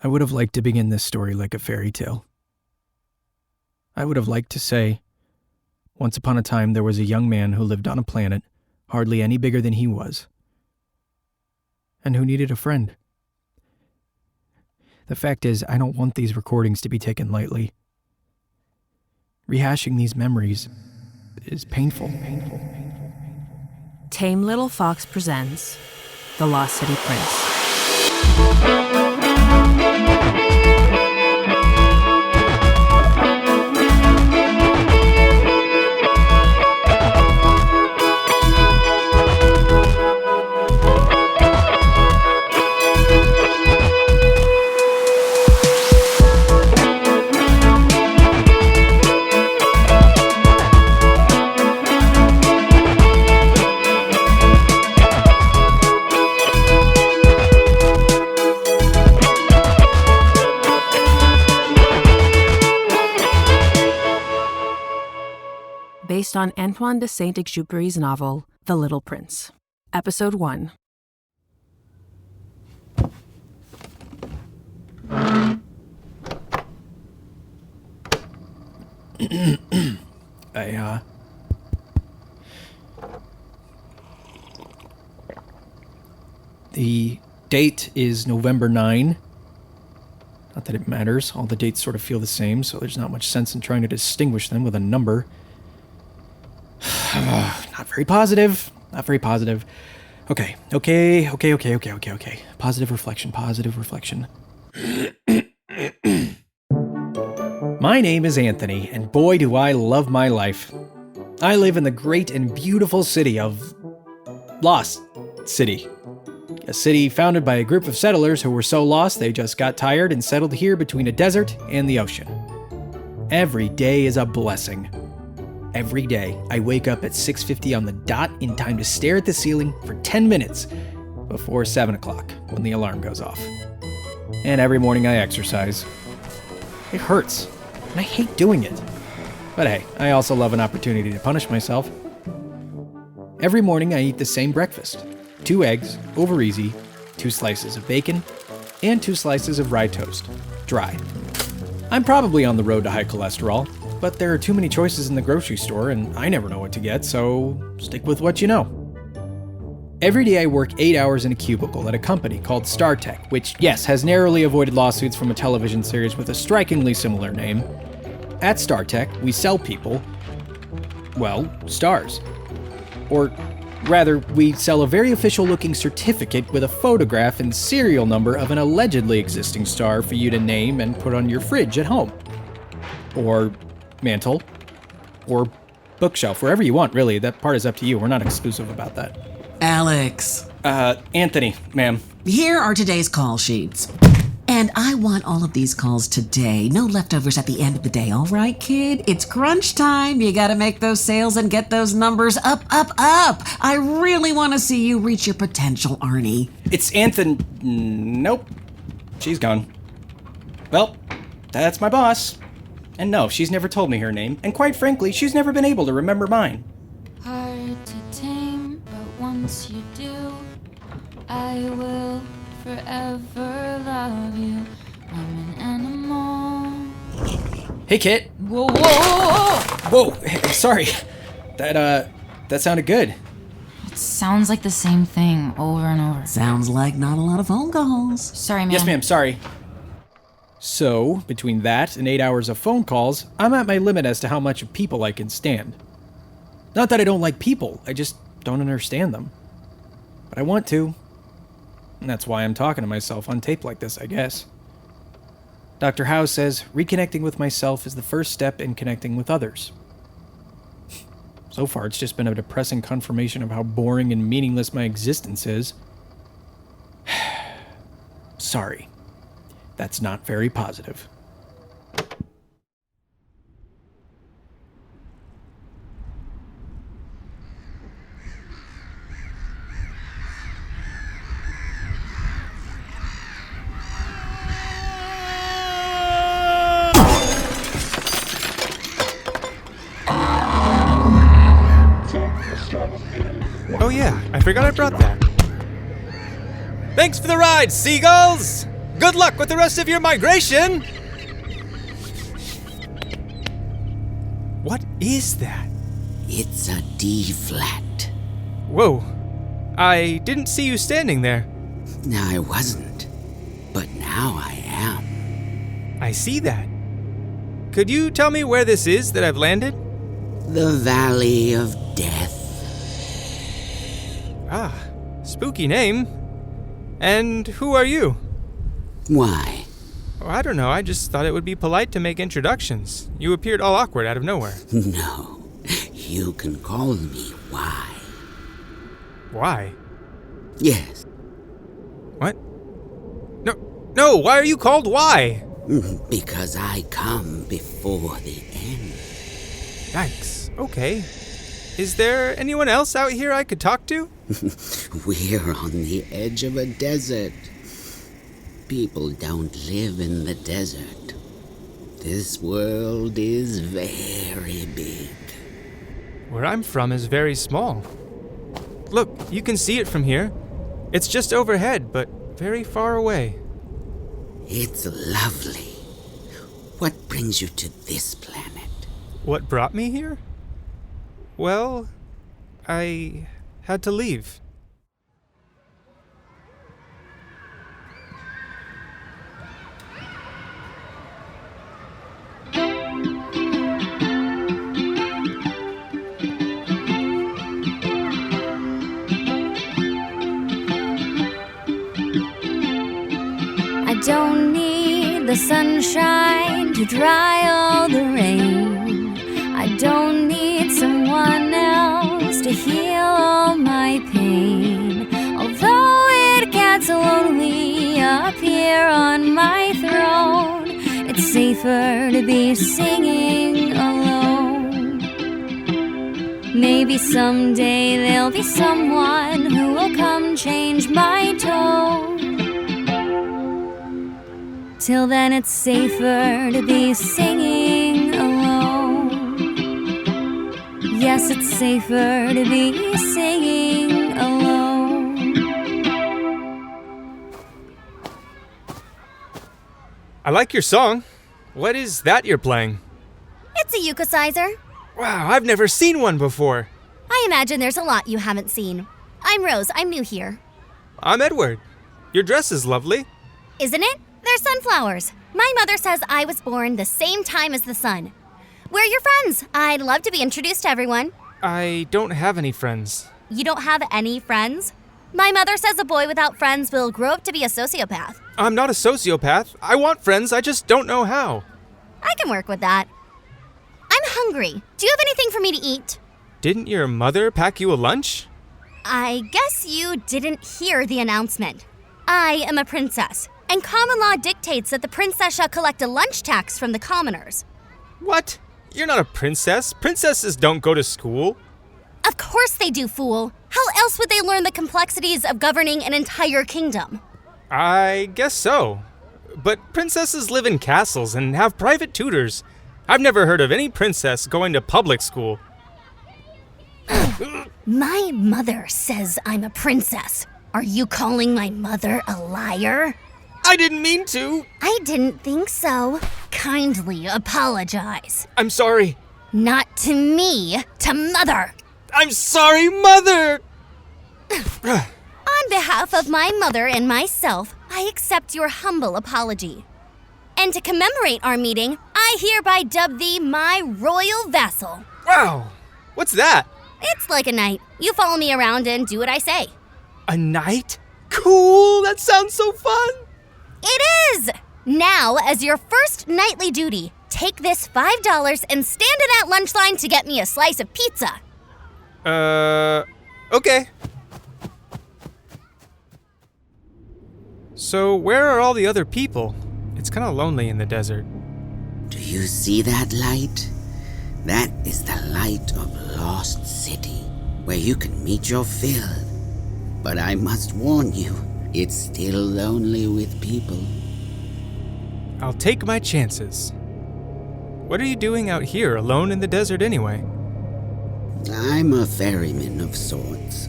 I would have liked to begin this story like a fairy tale. I would have liked to say, once upon a time there was a young man who lived on a planet hardly any bigger than he was, and who needed a friend. The fact is, I don't want these recordings to be taken lightly. Rehashing these memories is painful. Tame Little Fox presents The Lost City Prince. Based on Antoine de Saint-Exupéry's novel, The Little Prince. Episode 1. The date is November 9. Not that it matters, all the dates sort of feel the same, so there's not much sense in trying to distinguish them with a number. Not very positive. Okay. Positive reflection. My name is Anthony, and boy do I love my life. I live in the great and beautiful city of Lost City. A city founded by a group of settlers who were so lost they just got tired and settled here between a desert and the ocean. Every day is a blessing. Every day, I wake up at 6:50 on the dot in time to stare at the ceiling for 10 minutes before 7 o'clock when the alarm goes off. And every morning I exercise. It hurts, and I hate doing it. But hey, I also love an opportunity to punish myself. Every morning I eat the same breakfast. 2 eggs, over easy, 2 slices of bacon, and 2 slices of rye toast, dry. I'm probably on the road to high cholesterol, but there are too many choices in the grocery store and I never know what to get, so stick with what you know. Every day I work 8 hours in a cubicle at a company called Star Tek, which, yes, has narrowly avoided lawsuits from a television series with a strikingly similar name. At Star Tek, we sell people, well, stars. Or rather, we sell a very official-looking certificate with a photograph and serial number of an allegedly existing star for you to name and put on your fridge at home. Or mantle, or bookshelf, wherever you want, really. That part is up to you. We're not exclusive about that. Alex. Anthony, ma'am. Here are today's call sheets. And I want all of these calls today. No leftovers at the end of the day, all right, kid? It's crunch time. You gotta make those sales and get those numbers up. I really want to see you reach your potential, Arnie. It's Anthony. Nope. She's gone. Well, that's my boss. And no, she's never told me her name, and quite frankly, she's never been able to remember mine. Hard to tame, but once you do, I will forever love you. I'm an animal. Hey, Kit. Whoa. Whoa, sorry. That sounded good. It sounds like the same thing over and over. Sounds like not a lot of phone calls. Sorry, man. Yes, ma'am, sorry. So, between that and 8 hours of phone calls, I'm at my limit as to how much of people I can stand. Not that I don't like people, I just don't understand them. But I want to. And that's why I'm talking to myself on tape like this, I guess. Dr. Howe says reconnecting with myself is the first step in connecting with others. So far, it's just been a depressing confirmation of how boring and meaningless my existence is. Sorry. That's not very positive. Oh yeah, I forgot I brought that. Thanks for the ride, seagulls! Good luck with the rest of your migration! What is that? It's a D flat. Whoa. I didn't see you standing there. I wasn't, but now I am. I see that. Could you tell me where this is that I've landed? The Valley of Death. Ah, spooky name. And who are you? Why? Oh, I don't know, I just thought it would be polite to make introductions. You appeared all awkward out of nowhere. No, you can call me Why. Why? Yes. What? No, why are you called Why? Because I come before the end. Yikes, okay. Is there anyone else out here I could talk to? We're on the edge of a desert. People don't live in the desert. This world is very big. Where I'm from is very small. Look, you can see it from here. It's just overhead, but very far away. It's lovely. What brings you to this planet? What brought me here? Well, I had to leave. I don't need the sunshine to dry all the rain. I don't need someone else to heal all my pain. Although it gets lonely up here on my throne, it's safer to be singing alone. Maybe someday there'll be someone who will come change my tone. Till then it's safer to be singing alone. Yes, it's safer to be singing alone. I like your song. What is that you're playing? It's a euchosizer. Wow, I've never seen one before. I imagine there's a lot you haven't seen. I'm Rose, I'm new here. I'm Edward. Your dress is lovely. Isn't it? They're sunflowers. My mother says I was born the same time as the sun. We're your friends. I'd love to be introduced to everyone. I don't have any friends. You don't have any friends? My mother says a boy without friends will grow up to be a sociopath. I'm not a sociopath. I want friends, I just don't know how. I can work with that. I'm hungry. Do you have anything for me to eat? Didn't your mother pack you a lunch? I guess you didn't hear the announcement. I am a princess, and common law dictates that the princess shall collect a lunch tax from the commoners. What? You're not a princess. Princesses don't go to school. Of course they do, fool. How else would they learn the complexities of governing an entire kingdom? I guess so. But princesses live in castles and have private tutors. I've never heard of any princess going to public school. My mother says I'm a princess. Are you calling my mother a liar? I didn't mean to. I didn't think so. Kindly apologize. I'm sorry. Not to me, to Mother. I'm sorry, Mother! On behalf of my mother and myself, I accept your humble apology. And to commemorate our meeting, I hereby dub thee my royal vassal. Wow, what's that? It's like a knight. You follow me around and do what I say. A knight? Cool, that sounds so fun! It is! Now, as your first nightly duty, take this $5 and stand in that lunch line to get me a slice of pizza. Okay. So where are all the other people? It's kind of lonely in the desert. Do you see that light? That is the light of Lost City, where you can meet your fill. But I must warn you, it's still lonely with people. I'll take my chances. What are you doing out here alone in the desert anyway? I'm a ferryman of sorts.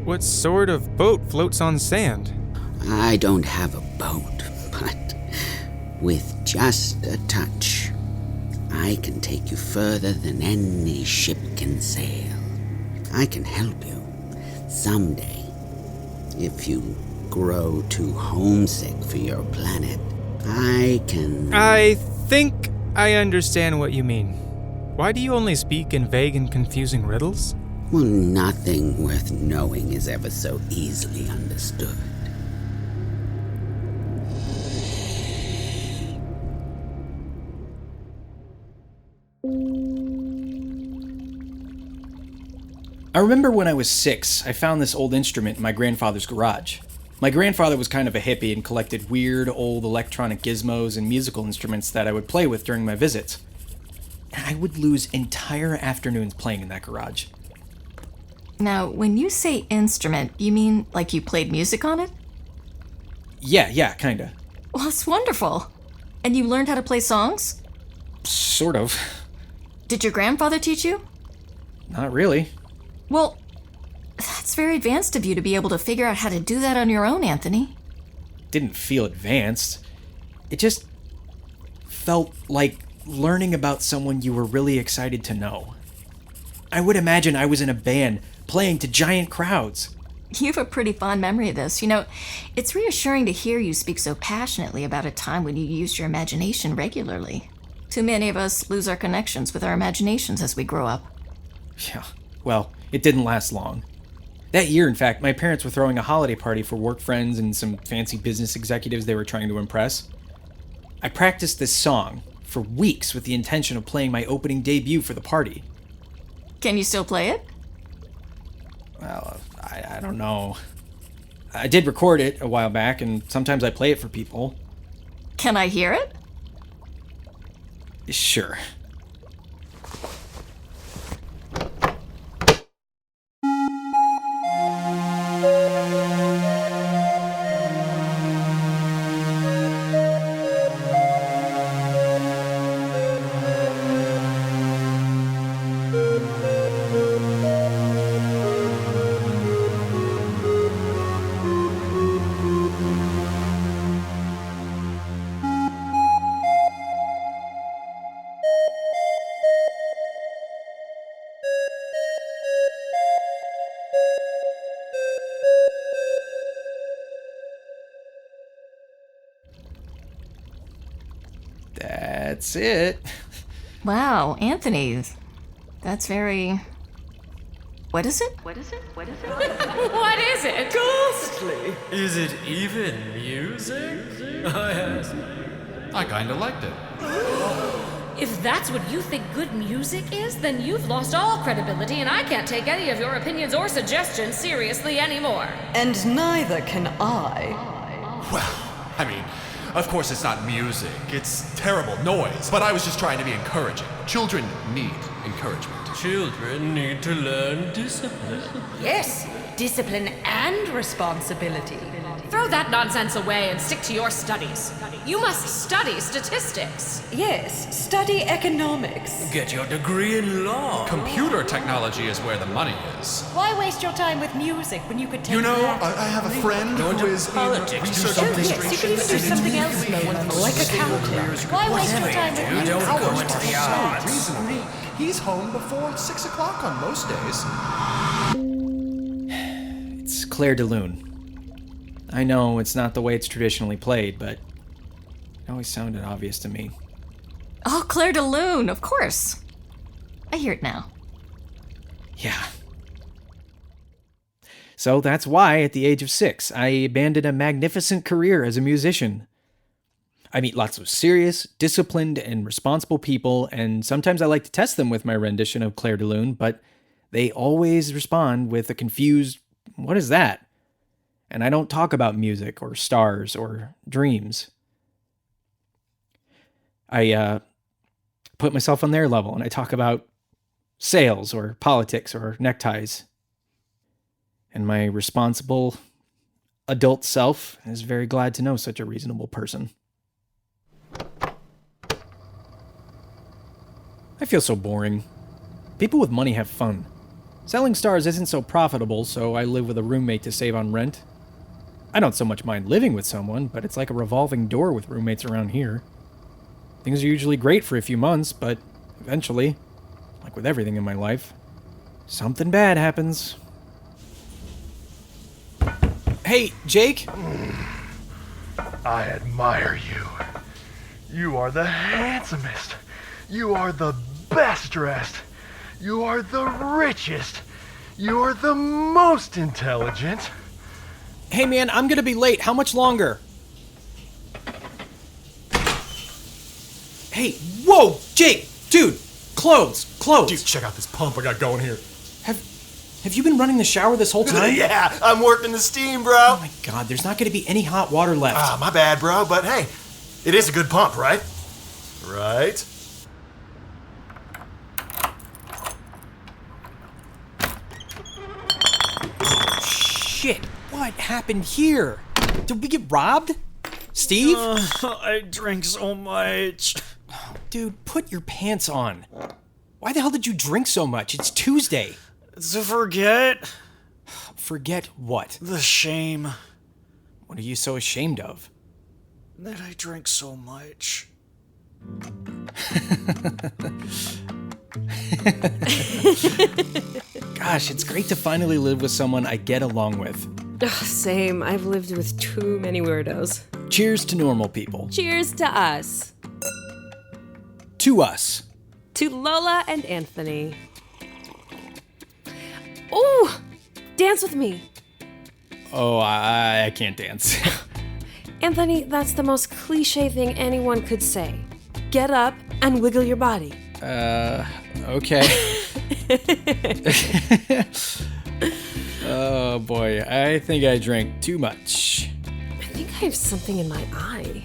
What sort of boat floats on sand? I don't have a boat, But with just a touch, I can take you further than any ship can sail. I can help you someday if you grow too homesick for your planet. I think I understand what you mean. Why do you only speak in vague and confusing riddles? Well, nothing worth knowing is ever so easily understood. I remember when I was 6, I found this old instrument in my grandfather's garage. My grandfather was kind of a hippie and collected weird old electronic gizmos and musical instruments that I would play with during my visits. And I would lose entire afternoons playing in that garage. Now, when you say instrument, you mean like you played music on it? Yeah, kinda. Well, that's wonderful. And you learned how to play songs? Sort of. Did your grandfather teach you? Not really. Well, that's very advanced of you to be able to figure out how to do that on your own, Anthony. Didn't feel advanced. It just felt like learning about someone you were really excited to know. I would imagine I was in a band playing to giant crowds. You have a pretty fond memory of this. You know, it's reassuring to hear you speak so passionately about a time when you used your imagination regularly. Too many of us lose our connections with our imaginations as we grow up. Yeah, well, it didn't last long. That year, in fact, my parents were throwing a holiday party for work friends and some fancy business executives they were trying to impress. I practiced this song for weeks with the intention of playing my opening debut for the party. Can you still play it? Well, I don't know. I did record it a while back, and sometimes I play it for people. Can I hear it? Sure. That's it. Wow, Anthony, that's very... What is it? What is it? Ghostly! Is it even music? I asked. I kinda liked it. If that's what you think good music is, then you've lost all credibility and I can't take any of your opinions or suggestions seriously anymore. And neither can I. Well, I mean, of course it's not music. It's terrible noise. But I was just trying to be encouraging. Children need encouragement. Children need to learn discipline. Yes, discipline and responsibility. Throw that nonsense away and stick to your studies. You must study statistics. Yes, study economics. Get your degree in law. Computer technology is where the money is. Why waste your time with music when you could take You know, that? I have a friend Go who into is politics, in do research something Yes, you could even do something else, like accounting. Why waste your time with You music? don't go into the arts. reasonable. He's home before 6 o'clock on most days. It's Clair de Lune. I know it's not the way it's traditionally played, but it always sounded obvious to me. Oh, Clair de Lune, of course. I hear it now. Yeah. So that's why, at the age of 6, I abandoned a magnificent career as a musician. I meet lots of serious, disciplined, and responsible people, and sometimes I like to test them with my rendition of Clair de Lune, but they always respond with a confused, "What is that?" And I don't talk about music or stars or dreams. I put myself on their level and I talk about sales or politics or neckties. And my responsible adult self is very glad to know such a reasonable person. I feel so boring. People with money have fun. Selling stars isn't so profitable, so I live with a roommate to save on rent. I don't so much mind living with someone, but it's like a revolving door with roommates around here. Things are usually great for a few months, but eventually, like with everything in my life, something bad happens. Hey, Jake? I admire you. You are the handsomest. You are the best dressed. You are the richest. You are the most intelligent. Hey man, I'm gonna be late. How much longer? Hey, whoa, Jake! Dude, clothes! Dude, check out this pump I got going here. Have you been running the shower this whole time? Yeah, I'm working the steam, bro. Oh my god, there's not gonna be any hot water left. Ah, my bad, bro, but hey, it is a good pump, right? Right? Shit, what happened here? Did we get robbed? Steve? I drink so much. Dude, put your pants on. Why the hell did you drink so much? It's Tuesday. To forget Forget what? the shame What are you so ashamed of? that I drink so much. Gosh, it's great to finally live with someone I get along with. Ugh, same. I've lived with too many weirdos. Cheers to normal people. Cheers to us. To us. To Lola and Anthony. Ooh! Dance with me. Oh, I can't dance. Anthony, that's the most cliche thing anyone could say. Get up and wiggle your body. Okay. Oh boy, I think I drank too much. I think I have something in my eye.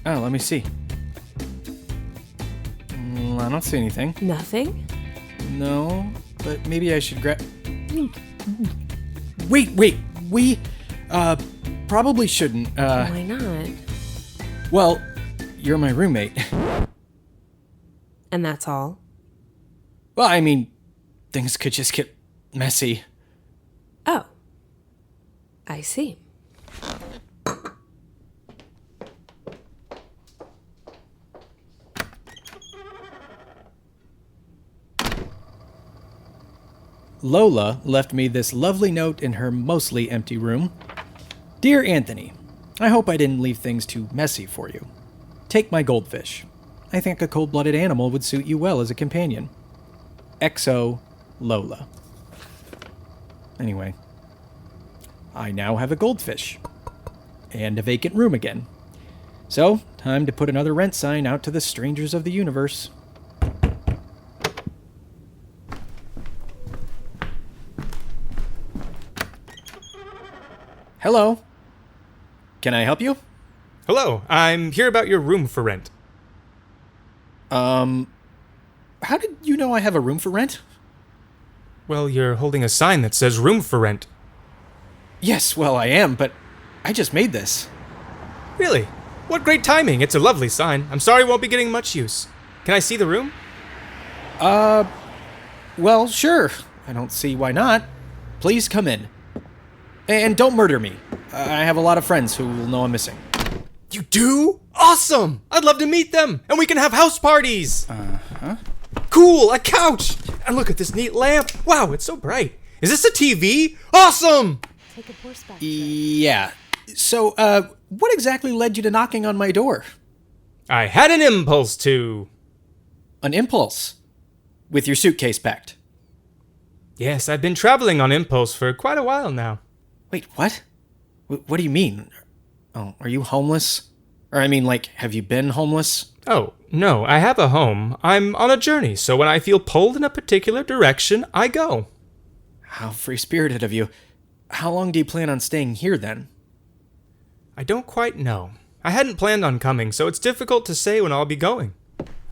Oh, let me see. I don't see anything. Nothing? No, but maybe I should grab... Wait, we, probably shouldn't, Why not? Well, you're my roommate. And that's all? Well, I mean, things could just get messy. Oh. I see. Lola left me this lovely note in her mostly empty room. Dear Anthony, I hope I didn't leave things too messy for you. Take my goldfish. I think a cold-blooded animal would suit you well as a companion. XO Lola. Anyway, I now have a goldfish. And a vacant room again. So, time to put another rent sign out to the strangers of the universe. Hello. Can I help you? Hello, I'm here about your room for rent. How did you know I have a room for rent? Well, you're holding a sign that says room for rent. Yes, well, I am, but I just made this. Really? What great timing. It's a lovely sign. I'm sorry it won't be getting much use. Can I see the room? Well, sure. I don't see why not. Please come in. And don't murder me. I have a lot of friends who will know I'm missing. You do? Awesome! I'd love to meet them, and we can have house parties! Uh-huh. Cool, a couch! And look at this neat lamp. Wow, it's so bright. Is this a TV? Awesome! Take a horseback. Yeah. So, what exactly led you to knocking on my door? I had an impulse to... An impulse? With your suitcase packed? Yes, I've been traveling on impulse for quite a while now. Wait, what? What do you mean? Oh, are you homeless? Or I mean, like, have you been homeless? Oh, no, I have a home. I'm on a journey, so when I feel pulled in a particular direction, I go. How free-spirited of you. How long do you plan on staying here, then? I don't quite know. I hadn't planned on coming, so it's difficult to say when I'll be going.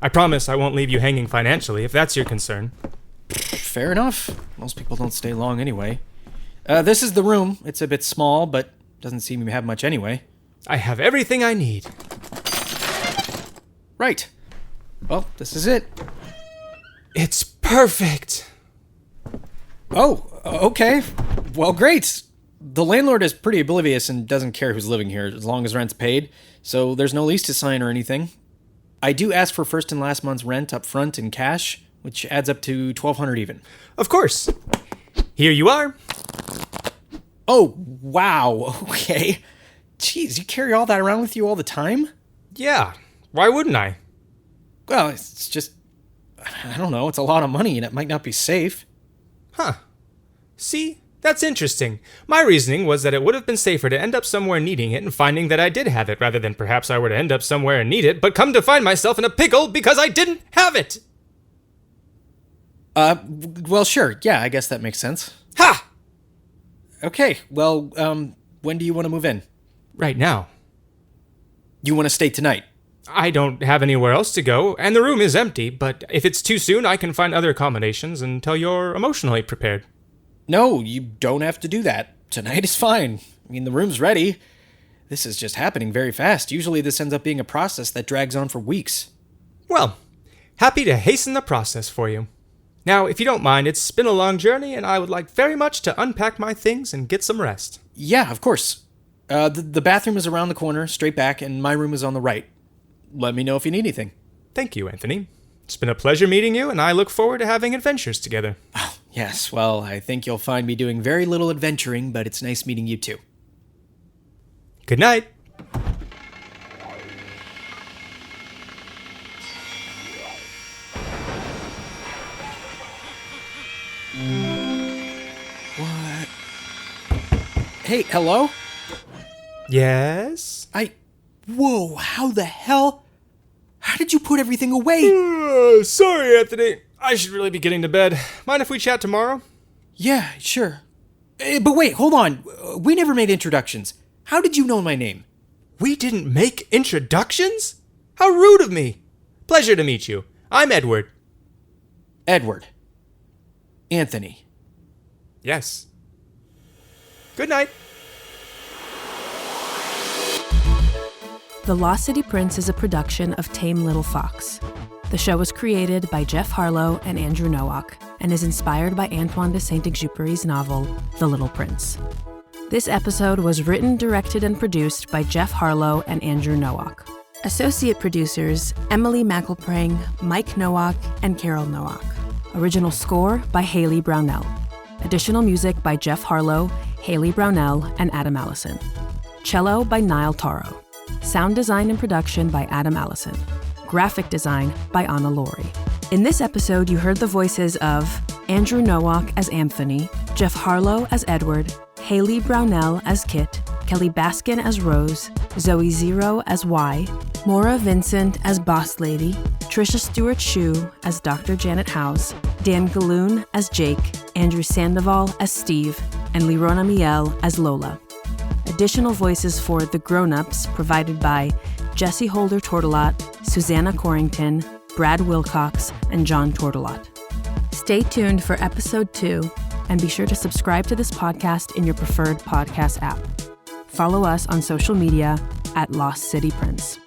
I promise I won't leave you hanging financially, if that's your concern. Fair enough. Most people don't stay long anyway. This is the room. It's a bit small, but doesn't seem to have much anyway. I have everything I need. Right. Well, this is it. It's perfect. Oh, okay. Well, great. The landlord is pretty oblivious and doesn't care who's living here as long as rent's paid, so there's no lease to sign or anything. I do ask for first and last month's rent up front in cash, which adds up to $1,200 even. Of course. Here you are. Oh, wow. Okay. Jeez, you carry all that around with you all the time? Yeah. Why wouldn't I? Well, it's just... I don't know. It's a lot of money and it might not be safe. Huh. See? That's interesting. My reasoning was that it would have been safer to end up somewhere needing it and finding that I did have it, rather than perhaps I were to end up somewhere and need it, but come to find myself in a pickle because I didn't have it! Well, sure. Yeah, I guess that makes sense. Ha! Okay, well, when do you want to move in? Right now. You want to stay tonight? I don't have anywhere else to go, and the room is empty, but if it's too soon, I can find other accommodations until you're emotionally prepared. No, you don't have to do that. Tonight is fine. I mean, the room's ready. This is just happening very fast. Usually this ends up being a process that drags on for weeks. Well, happy to hasten the process for you. Now, if you don't mind, it's been a long journey, and I would like very much to unpack my things and get some rest. Yeah, of course. The bathroom is around the corner, straight back, and my room is on the right. Let me know if you need anything. Thank you, Anthony. It's been a pleasure meeting you, and I look forward to having adventures together. Oh, yes, well, I think you'll find me doing very little adventuring, but it's nice meeting you too. Good night. What? Hey, hello? Yes? Whoa, how the hell? How did you put everything away? Sorry, Anthony. I should really be getting to bed. Mind if we chat tomorrow? Yeah, sure. But wait, hold on. We never made introductions. How did you know my name? We didn't make introductions? How rude of me. Pleasure to meet you. I'm Edward. Edward. Anthony. Yes. Good night. The Lost City Prince is a production of Tame Little Fox. The show was created by Jeff Harlow and Andrew Nowak and is inspired by Antoine de Saint-Exupéry's novel, The Little Prince. This episode was written, directed, and produced by Jeff Harlow and Andrew Nowak. Associate producers Emily McElprang, Mike Nowak, and Carol Nowak. Original score by Haley Brownell. Additional music by Jeff Harlow, Haley Brownell, and Adam Allison. Cello by Niall Taro. Sound design and production by Adam Allison. Graphic design by Anna Laurie. In this episode, you heard the voices of Andrew Nowak as Anthony, Jeff Harlow as Edward, Haley Brownell as Kit, Kelly Baskin as Rose, Zoe Zero as Y, Maura Vincent as Boss Lady, Trisha Stewart-Shue as Dr. Janet House, Dan Galoon as Jake, Andrew Sandoval as Steve, and Lirona Miel as Lola. Additional voices for The Grown-Ups provided by Jesse Holder Tortolot, Susanna Corrington, Brad Wilcox, and John Tortolot. Stay tuned for episode 2, and be sure to subscribe to this podcast in your preferred podcast app. Follow us on social media at Lost City Prince.